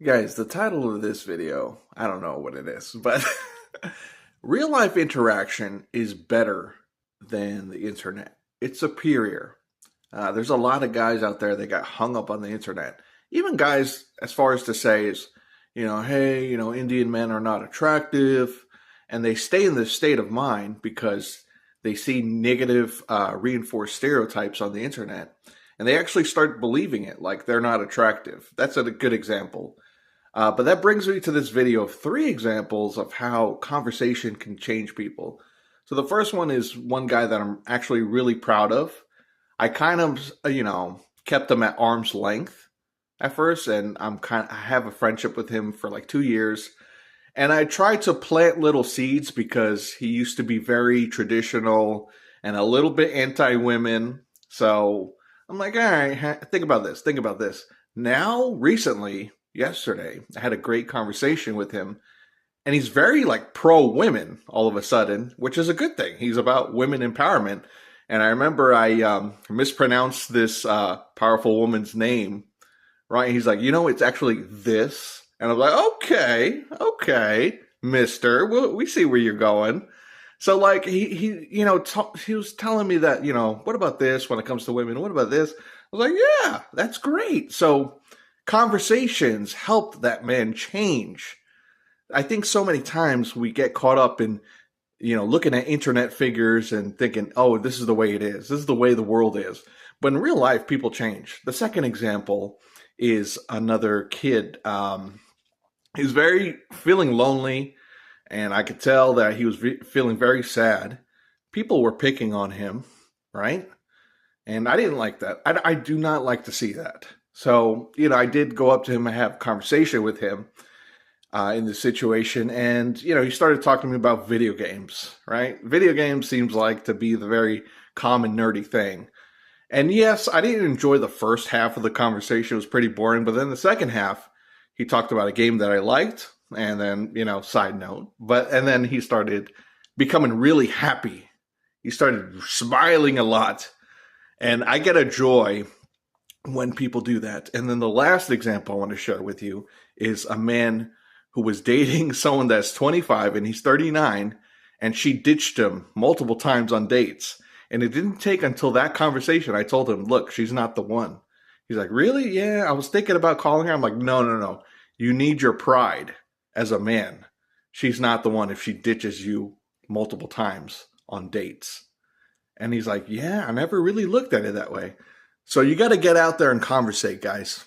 Guys, the title of this video, I don't know what it is, but real life interaction is better than the internet. It's superior. There's a lot of guys out there that got hung up on the internet. Even guys, as far as to say is, hey, Indian men are not attractive. And they stay in this state of mind because they see negative reinforced stereotypes on the internet. And they actually start believing it, like they're not attractive. That's a good example. But that brings me to this video of 3 examples of how conversation can change people. So the first one is one guy that I'm actually really proud of. I kind of, kept him at arm's length at first, and I have a friendship with him for like 2 years. And I tried to plant little seeds because he used to be very traditional and a little bit anti-women. So I'm like, all right, think about this, think about this. Now, recently, yesterday, I had a great conversation with him, and he's very like pro women all of a sudden, which is a good thing. He's about women empowerment. And I remember I mispronounced this powerful woman's name, right? He's like, it's actually this. And I'm like, okay, mister, we see where you're going. So like he was telling me that, what about this when it comes to women? What about this? I was like, yeah, that's great. So conversations helped that man change. I think so many times we get caught up in, looking at internet figures and thinking, oh, this is the way it is. This is the way the world is. But in real life, people change. The second example is another kid. He was very feeling lonely, and I could tell that he was feeling very sad. People were picking on him, right? And I didn't like that. I do not like to see that. So, I did go up to him and have a conversation with him in this situation. And, he started talking to me about video games, right? Video games seems like to be the very common nerdy thing. And yes, I didn't enjoy the first half of the conversation. It was pretty boring. But then the second half, he talked about a game that I liked. And then, side note. And then he started becoming really happy. He started smiling a lot. And I get a joy when people do that. And then the last example I want to share with you is a man who was dating someone that's 25 and he's 39, and she ditched him multiple times on dates. And it didn't take until that conversation I told him, look, she's not the one. He's like, really? Yeah, I was thinking about calling her. I'm like, no. You need your pride as a man. She's not the one if she ditches you multiple times on dates. And he's like, yeah, I never really looked at it that way. So you got to get out there and conversate, guys.